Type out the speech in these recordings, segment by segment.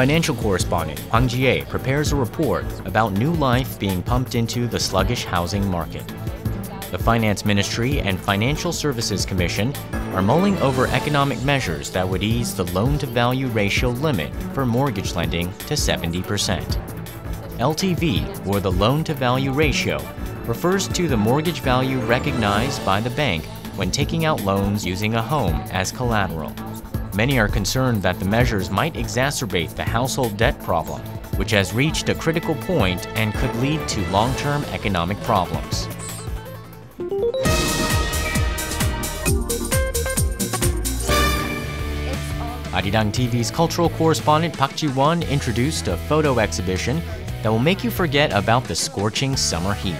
Financial correspondent Hwang Ji-hye prepares a report about new life being pumped into the sluggish housing market. The Finance Ministry and Financial Services Commission are mulling over economic measures that would ease the loan-to-value ratio limit for mortgage lending to 70%. LTV, or the loan-to-value ratio, refers to the mortgage value recognized by the bank when taking out loans using a home as collateral. Many are concerned that the measures might exacerbate the household debt problem, which has reached a critical point and could lead to long-term economic problems. Arirang TV's cultural correspondent Park Ji-won introduced a photo exhibition that will make you forget about the scorching summer heat.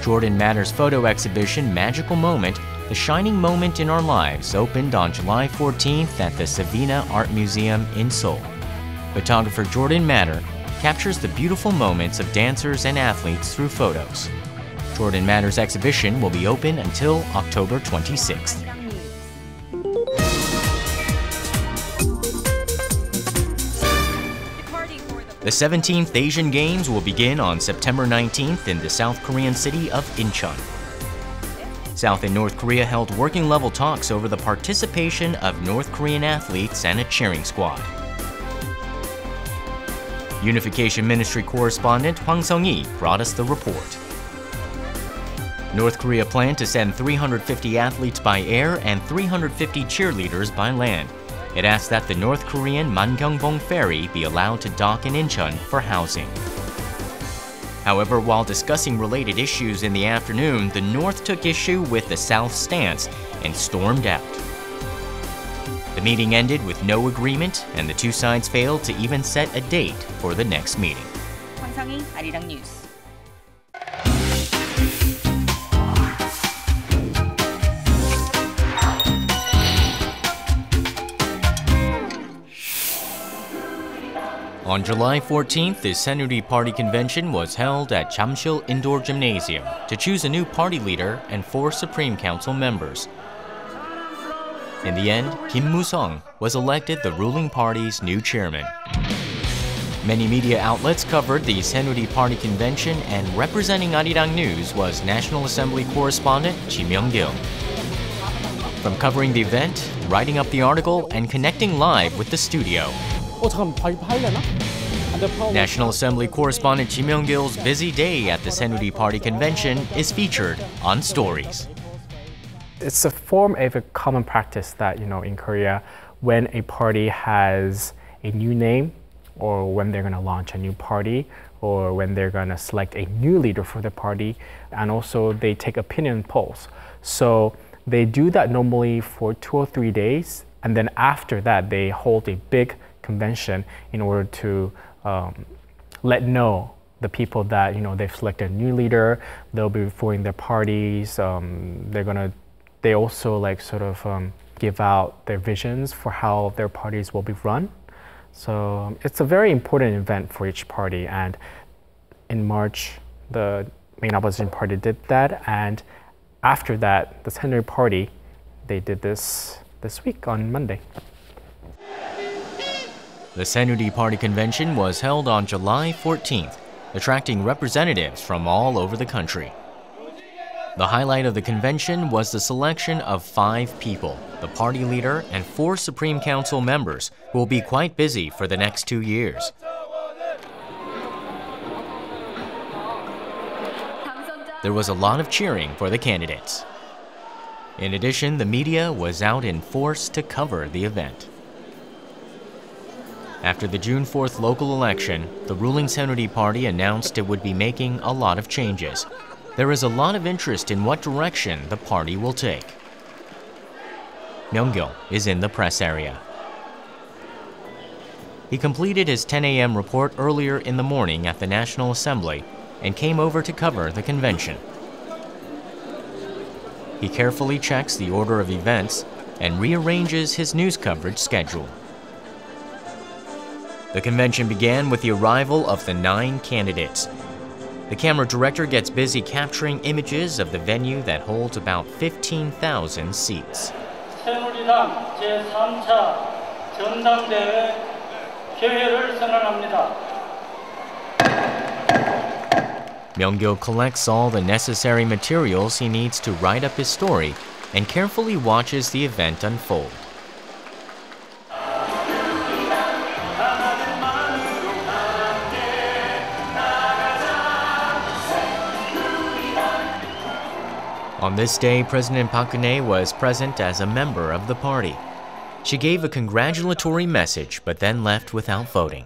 Jordan Matter's photo exhibition Magical Moment, The Shining Moment in Our Lives, opened on July 14th at the Savina Art Museum in Seoul. Photographer Jordan Matter captures the beautiful moments of dancers and athletes through photos. Jordan Matter's exhibition will be open until October 26th. The 17th Asian Games will begin on September 19th in the South Korean city of Incheon. South and North Korea held working-level talks over the participation of North Korean athletes and a cheering squad. Unification Ministry correspondent Hwang Sung-hee brought us the report. North Korea planned to send 350 athletes by air and 350 cheerleaders by land. It asked that the North Korean Mangyongbong ferry be allowed to dock in Incheon for housing. However, while discussing related issues in the afternoon, the North took issue with the South's stance and stormed out. The meeting ended with no agreement, and the two sides failed to even set a date for the next meeting. Hwang Sung-hee, Arirang News. On July 14th, the Saenuri Party convention was held at Jamsil Indoor Gymnasium to choose a new party leader and 4 Supreme Council members. In the end, Kim Moo-sung was elected the ruling party's new chairman. Many media outlets covered the Saenuri Party convention, and representing Arirang News was National Assembly correspondent Ji Myung-kil. From covering the event, writing up the article, and connecting live with the studio, National Assembly correspondent Ji Myung-kil's busy day at the Saenuri Party convention is featured on Stories. It's a form of a common practice that, in Korea, when a party has a new name, or when they're going to launch a new party, or when they're going to select a new leader for the party, and also they take opinion polls. So they do that normally for 2 or 3 days, and then after that they hold a big convention in order to let know the people that they've selected a new leader. They'll be reviewing their parties. They also give out their visions for how their parties will be run. So it's a very important event for each party. And in March, the main opposition party did that. And after that, the Saenuri Party, they did this week on Monday. The Saenuri Party convention was held on July 14th, attracting representatives from all over the country. The highlight of the convention was the selection of 5 people, the party leader and 4 Supreme Council members, who will be quite busy for the next 2 years. There was a lot of cheering for the candidates. In addition, the media was out in force to cover the event. After the June 4th local election, the ruling Saenuri Party announced it would be making a lot of changes. There is a lot of interest in what direction the party will take. Myung-kil is in the press area. He completed his 10 a.m. report earlier in the morning at the National Assembly and came over to cover the convention. He carefully checks the order of events and rearranges his news coverage schedule. The convention began with the arrival of the 9 candidates. The camera director gets busy capturing images of the venue that holds about 15,000 seats. 새누리당 제3차 전당대회 개회를 선언합니다. Myung-kil collects all the necessary materials he needs to write up his story and carefully watches the event unfold. On this day, President Park Geun-hye was present as a member of the party. She gave a congratulatory message, but then left without voting.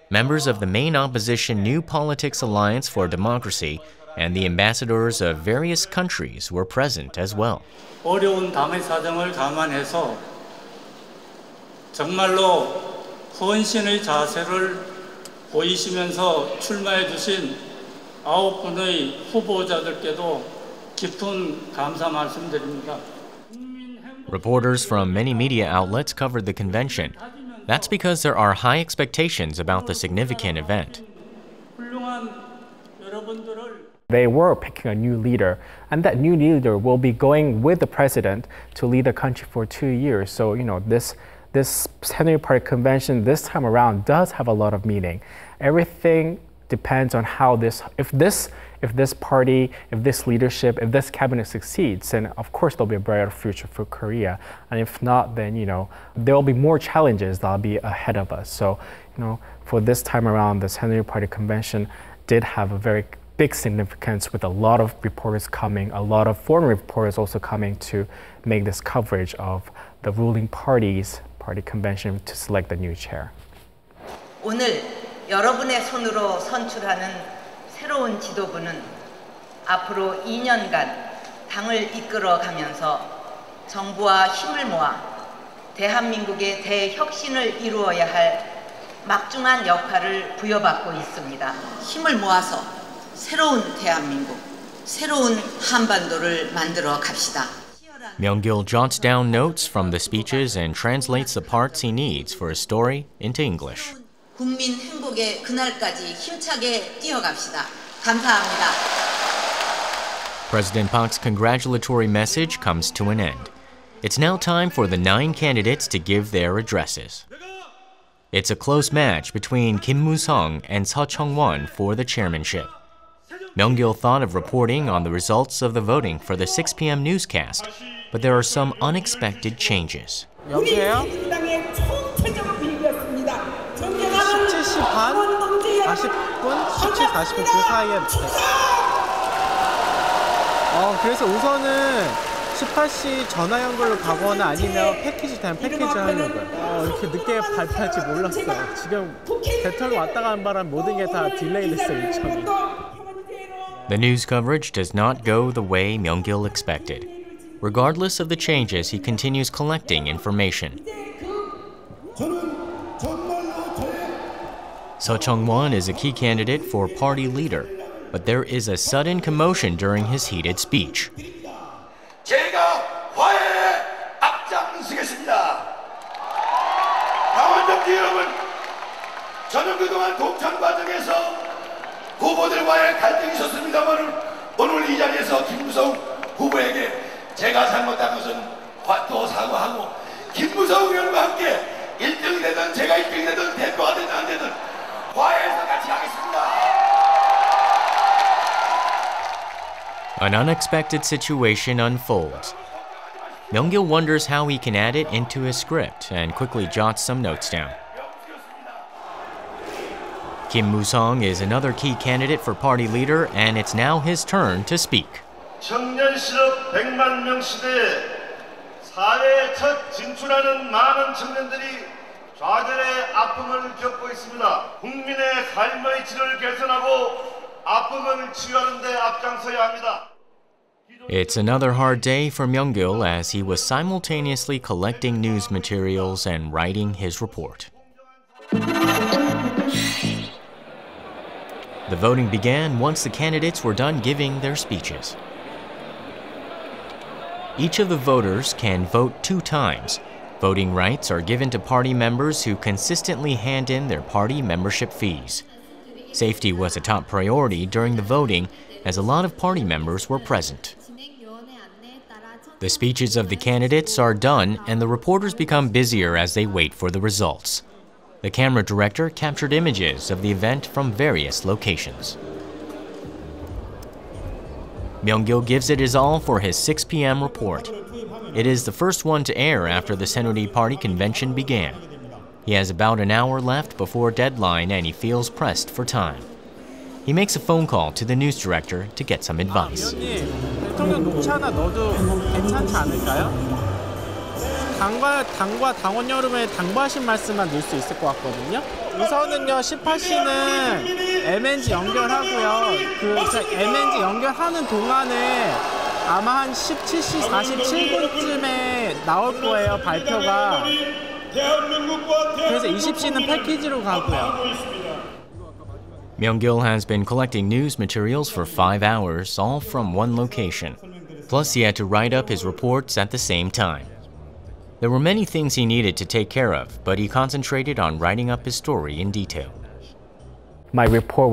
Members of the main opposition New Politics Alliance for Democracy and the ambassadors of various countries were present as well. 어려운 당의 사정을 감안해서 정말로 헌신의 자세를 보이시면서 출마해 주신 9분의 후보자들께도 깊은 감사 말씀드립니다. Reporters from many media outlets covered the convention. That's because there are high expectations about the significant event. They were picking a new leader, and that new leader will be going with the president to lead the country for 2 years. So, this Saenuri Party convention this time around does have a lot of meaning. Everything depends on how if this party, if this leadership, if this cabinet succeeds, then of course there'll be a brighter future for Korea. And if not, then there will be more challenges that'll be ahead of us. So, for this time around, the Saenuri Party convention did have a very big significance, with a lot of reporters coming, a lot of foreign reporters also coming to make this coverage of the ruling party's party convention to select the new chair. 오늘 여러분의 손으로 선출하는 새로운 지도부는 앞으로 2년간 당을 이끌어가면서 정부와 힘을 모아 대한민국의 대혁신을 이루어야 할 막중한 역할을 부여받고 있습니다. 힘을 모아서 새로운 대한민국, 새로운 한반도를 만들어 갑시다. Myung-kil jots down notes from the speeches and translates the parts he needs for his story into English. 국민 행복의 그날까지 힘차게 뛰어갑시다. 감사합니다. President Park's congratulatory message comes to an end. It's now time for the 9 candidates to give their addresses. It's a close match between Kim Moo-sung and Seo Chung-won for the chairmanship. Myung-kil thought of reporting on the results of the voting for the 6 p.m. newscast, but there are some unexpected changes. 여보세요? 17시 반, 40분, 17, 40분 그 사이에 그래서 우선은 18시 전화 연결로 가거나 아니면 패키지 되면 패키지를 하려고요. 이렇게 늦게 발표할지 몰랐어요. 지금 대통령 왔다 가는 바람 모든 게 다 딜레이 됐어요, 일정이. The news coverage does not go the way Myung-kil expected. Regardless of the changes, he continues collecting information. Seo Chung-won is a key candidate for party leader, but there is a sudden commotion during his heated speech. 제가 화해에 앞장서겠습니다. 강원도 여러분, 저는 그동안 공천 과정에서 후보들과의 갈등이 있었습니다만 오늘 이 자리에서 김무성 후보에게 제가 잘못한 것은 또 사과하고 김무성 의원과 함께 1등이 되든 제가 1등이 되든 대표가 되든 안 되든 화해해서 같이 하겠습니다. An unexpected situation unfolds. Myung-kil wonders how he can add it into his script and quickly jots some notes down. Kim Moo-sung is another key candidate for party leader, and it's now his turn to speak. 청년 실업 100만 명 시대에 사회에 첫 진출하는 많은 청년들이 좌절의 아픔을 겪고 있습니다. 국민의 삶의 질을 개선하고 아픔을 치유하는 데 앞장서야 합니다. It's another hard day for Myung-kil as he was simultaneously collecting news materials and writing his report. The voting began once the candidates were done giving their speeches. Each of the voters can vote 2 times. Voting rights are given to party members who consistently hand in their party membership fees. Safety was a top priority during the voting, as a lot of party members were present. The speeches of the candidates are done, and the reporters become busier as they wait for the results. The camera director captured images of the event from various locations. Myung-kil gives it his all for his 6 p.m. report. It is the first one to air after the Saenuri Party convention began. He has about an hour left before deadline and he feels pressed for time. He makes a phone call to the news director to get some advice. 대통령 녹취 하나 넣어도 괜찮지 않을까요? 당과 당원 여러분의 당부하신 말씀만 넣을 수 있을 것 같거든요. 우선은요, 18시는 MNG 연결하고요. MNG 연결하는 동안에 아마 한 17시 47분쯤에 나올 거예요, 발표가. 그래서 20시는 패키지로 가고요. Myung-kil has been collecting news materials for 5 hours, all from one location. Plus, he had to write up his reports at the same time. There were many things he needed to take care of, but he concentrated on writing up his story in detail. My report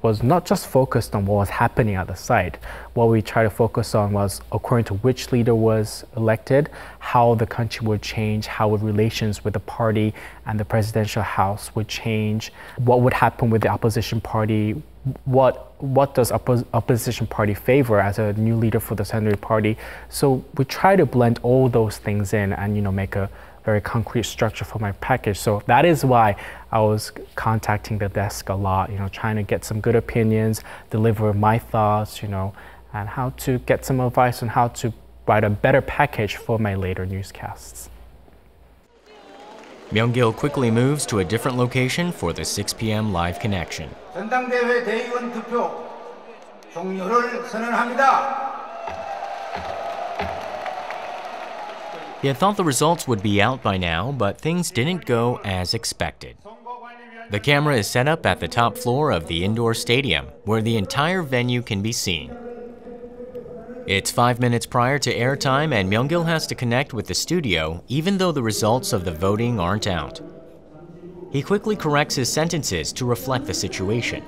was not just focused on what was happening at the site. What we tried to focus on was according to which leader was elected, how the country would change, how relations with the party and the presidential house would change, what would happen with the opposition party, what does opposition party favor as a new leader for the Saenuri Party. So we try to blend all those things in and make a very concrete structure for my package. So that is why I was contacting the desk a lot, trying to get some good opinions, deliver my thoughts, and how to get some advice on how to write a better package for my later newscasts. Myung-kil quickly moves to a different location for the 6 p.m. live connection. 전당대회 대의원 투표 종료를 선언합니다. He had thought the results would be out by now, but things didn't go as expected. The camera is set up at the top floor of the indoor stadium, where the entire venue can be seen. It's 5 minutes prior to airtime, and Myung-kil has to connect with the studio, even though the results of the voting aren't out. He quickly corrects his sentences to reflect the situation.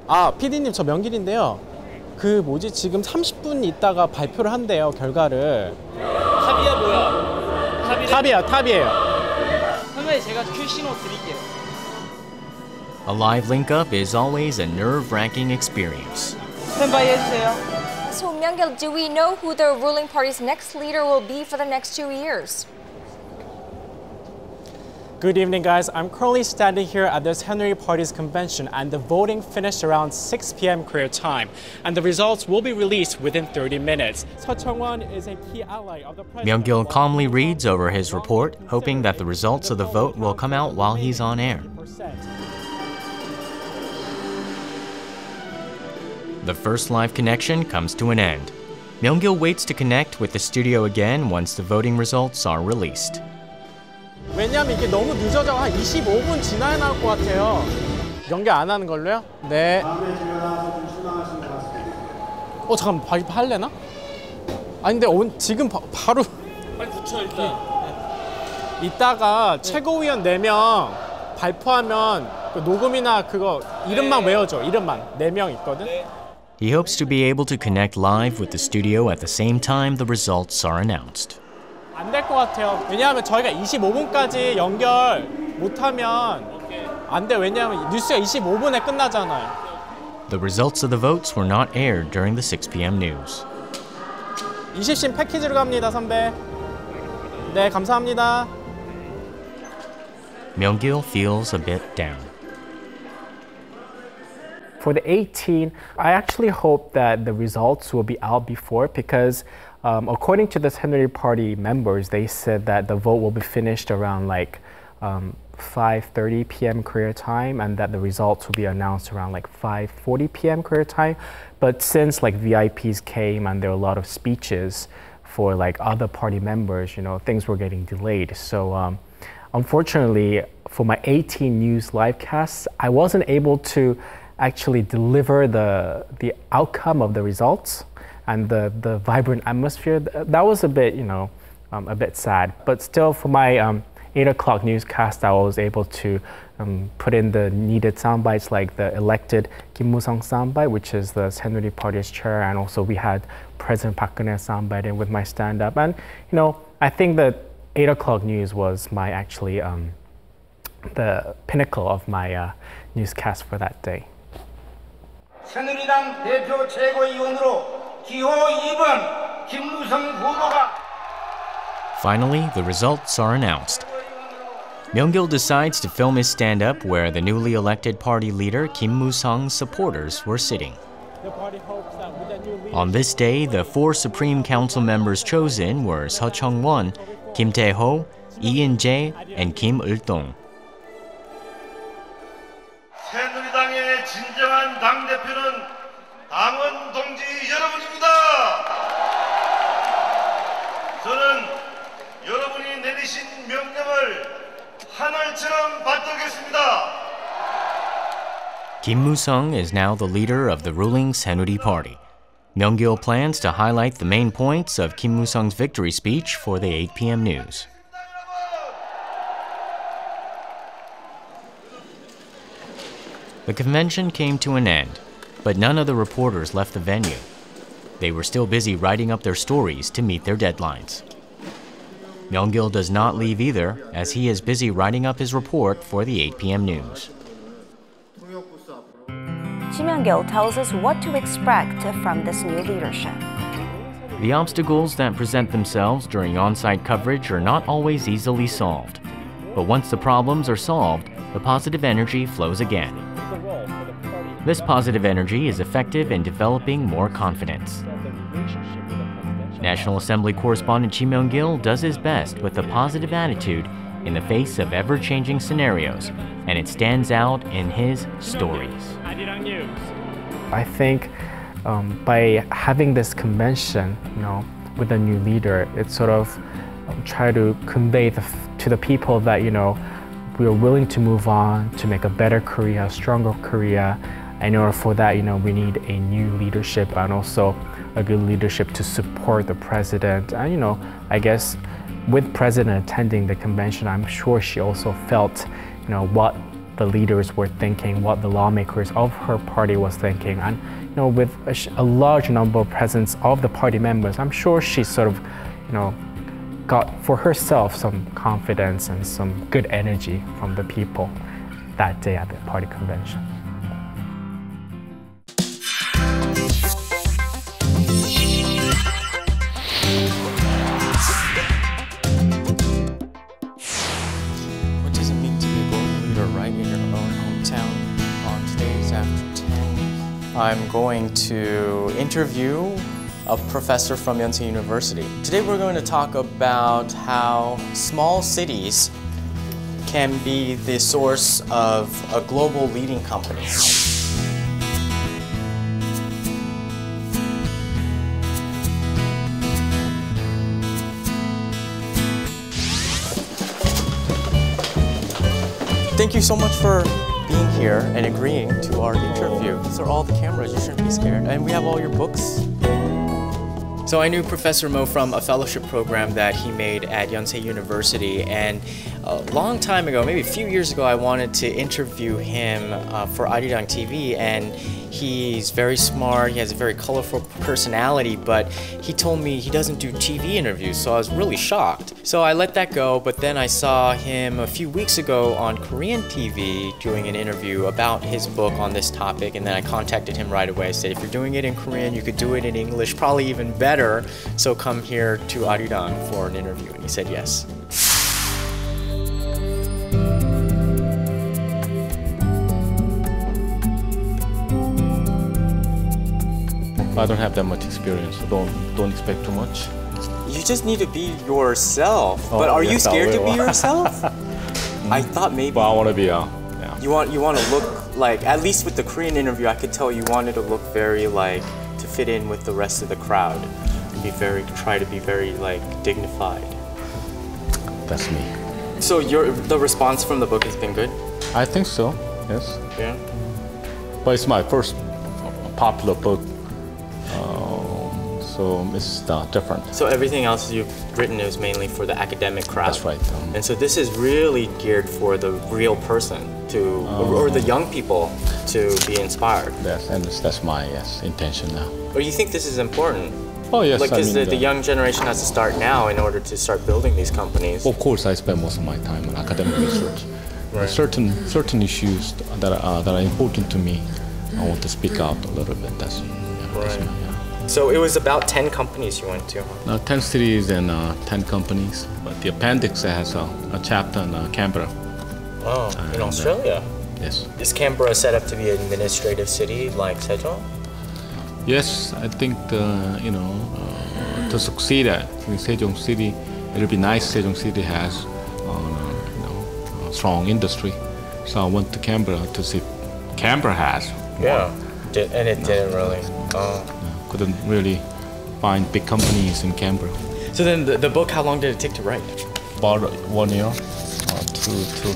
PD님, 저 명길인데요. 지금 30분 있다가 발표를 한대요, 결과를. 탑이야 뭐야? 탑이에요. 선배님, 제가 큐 신호 드릴게요. A live link-up is always a nerve-wracking experience. 스탠바이 해주세요. So, Myung-kil, do we know who the ruling party's next leader will be for the next 2 years? Good evening, guys. I'm currently standing here at the Saenuri Party's convention, and the voting finished around 6 p.m. Korea time, and the results will be released within 30 minutes. Seo Chung-won is a key ally of the president. Myung-kil calmly reads over his report, hoping that the results of the vote will come out while he's on air. The first live connection comes to an end. Myung-kil waits to connect with the studio again once the voting results are released. 왜냐면 이게 너무 늦어져. 한 25분 지나야 나올 것 같아요. 연결 안 하는 걸로요? 네. 잠깐만, 발표하려나? 아니, 근데 지금 바로. 빨리 붙여, 일단. 이따가 최고위원 4명 발표하면 녹음이나 그거 이름만 외워줘. 이름만. 4명 있거든? He hopes to be able to connect live with the studio at the same time the results are announced. 안 될 것 같아요. 왜냐하면 저희가 25분까지 연결 못하면 안 돼. 왜냐하면 뉴스가 25분에 끝나잖아요. The results of the votes were not aired during the 6 p.m. news. 20신 패키지로 갑니다, 선배. 네, 감사합니다. Myung-kil feels a bit down. For the 18, I actually hope that the results will be out before because according to the Saenuri Party members, they said that the vote will be finished around 5:30 p.m. Korea time and that the results will be announced around 5:40 p.m. Korea time. But since VIPs came and there were a lot of speeches for other party members, things were getting delayed. So unfortunately, for my 18 news livecasts, I wasn't able to actually deliver the outcome of the results and the vibrant atmosphere. That was a bit, a bit sad. But still, for my 8 o'clock newscast, I was able to put in the needed sound bites, like the elected Ji Myung-kil soundbite, which is the Saenuri Party's chair, and also we had President Park Geun-hye soundbite in with my stand-up. And I think that 8 o'clock news was my actually the pinnacle of my newscast for that day. 새누리당 대표 최고위원으로 기호 2번 김무성 후보가. Finally, the results are announced. Myung-kil decides to film his stand-up where the newly elected party leader Kim Moo-sung's supporters were sitting. On this day, the 4 Supreme Council members chosen were Seo Chung-won, Kim Tae-ho, Lee In-jae, and Kim Il-dong. 새누리당의 진정한 당대표는 당원 동지 여러분입니다. 저는 여러분이 내리신 명령을 하늘처럼 받들겠습니다. Kim Moo-sung is now the leader of the ruling Saenuri Party. Myung-kil plans to highlight the main points of Kim Moo-sung's victory speech for the 8 p.m. news. The convention came to an end, but none of the reporters left the venue. They were still busy writing up their stories to meet their deadlines. Myung-kil does not leave either, as he is busy writing up his report for the 8 p.m. news. Ji Myung-kil tells us what to expect from this new leadership. The obstacles that present themselves during on-site coverage are not always easily solved. But once the problems are solved, the positive energy flows again. This positive energy is effective in developing more confidence. National Assembly correspondent Ji Myung-kil does his best with a positive attitude in the face of ever-changing scenarios, and it stands out in his stories. I think by having this convention, with a new leader, it sort of try to convey to the people that, we are willing to move on to make a better Korea, a stronger Korea. In order for that, we need a new leadership and also a good leadership to support the president. And, I guess with president attending the convention, I'm sure she also felt, what the leaders were thinking, what the lawmakers of her party was thinking. And, with a large number of presence of the party members, I'm sure she sort of, got for herself some confidence and some good energy from the people that day at the party convention. What does it mean to be a global leader right in your own hometown on today's After 10? I'm going to interview a professor from Yonsei University. Today we're going to talk about how small cities can be the source of a global leading company. Thank you so much for being here and agreeing to our interview. These are all the cameras, you shouldn't be scared. And we have all your books. So I knew Professor Mo from a fellowship program that he made at Yonsei University, and a long time ago, maybe a few years ago, I wanted to interview him for Arirang TV, and he's very smart, he has a very colorful personality, but he told me he doesn't do TV interviews, so I was really shocked. So I let that go, but then I saw him a few weeks ago on Korean TV doing an interview about his book on this topic, and then I contacted him right away. I said, if you're doing it in Korean, you could do it in English, probably even better, so come here to Arirang for an interview, and he said yes. I don't have that much experience, so don't expect too much. You just need to be yourself. But are you scared to be yourself? I thought maybe. But I want to be, yeah. You want to look like, at least with the Korean interview, I could tell you wanted to look very like to fit in with the rest of the crowd. Try to be very like dignified. That's me. So the response from the book has been good? I think so. Yes. Yeah. But it's my first popular book. So it's different. So everything else you've written is mainly for the academic crowd. That's right. And so this is really geared for the real person or the young people to be inspired. Yes, and that's my intention now. Or you think this is important? Oh yes, Like, because the young generation has to start now in order to start building these companies. Of course, I spend most of my time on academic research. Right. Certain issues that are important to me, I want to speak out a little bit. That's So it was about 10 companies you went to. 10 cities and 10 companies. But the appendix has a chapter in Canberra. Oh, in Australia? Yes. Is Canberra set up to be an administrative city like Sejong? Yes, I think to succeed in Sejong City, it'll be nice. Sejong City has a strong industry, so I went to Canberra to see Canberra has. Yeah, and it didn't really. Couldn't really find big companies in Canberra. So then, the book, how long did it take to write? About 1 year to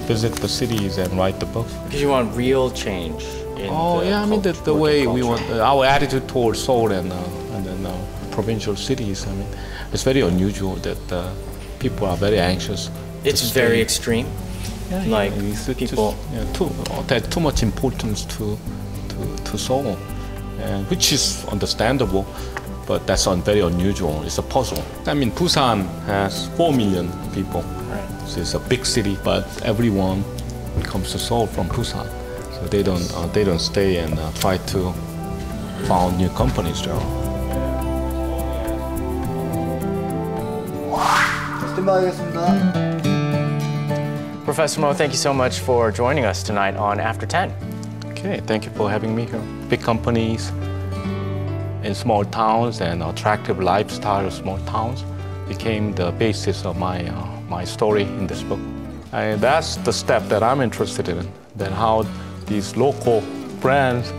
visit the cities and write the book. Because you want real change. I mean the way we want our attitude towards Seoul and then provincial cities. I mean, it's very unusual that people are very anxious. It's very extreme. Yeah, like people attach too much importance to Seoul, and which is understandable, but that's very unusual. It's a puzzle. I mean, Busan has 4 million people. Right. So it's a big city, but everyone comes to Seoul from Busan. So they don't stay and try to found new companies there. Professor Mo, thank you so much for joining us tonight on After 10. Okay, thank you for having me here. Big companies in small towns and attractive lifestyle of small towns became the basis of my story in this book. And that's the step that I'm interested in, that how these local brands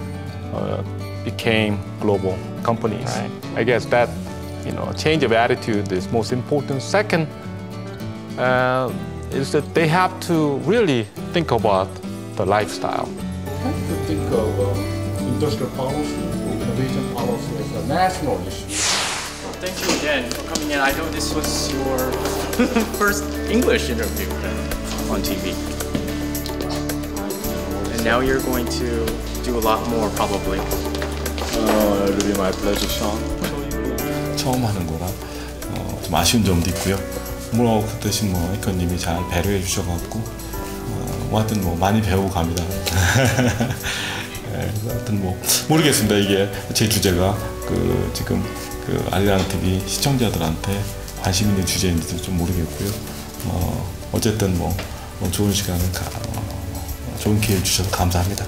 became global companies. Right. I guess that change of attitude is most important. Second is that they have to really think about the lifestyle. You have to think of industrial policy, innovation policy as a national issue. Thank you again for coming in. I know this was your first English interview on TV. And now you're going to do a lot more, probably. It'll be my pleasure, Sean. 처음 하는 거라 좀 아쉬운 점도 있고요. 그 대신 앵커님이 잘 배려해 주셔갖고 하여튼 많이 배우고 갑니다. 하여튼 모르겠습니다. 이게 제 주제가 지금 아리랑 TV 시청자들한테 관심 있는 주제인지도 좀 모르겠고요. 어쨌든 좋은 시간을 좋은 기회를 주셔서 감사합니다.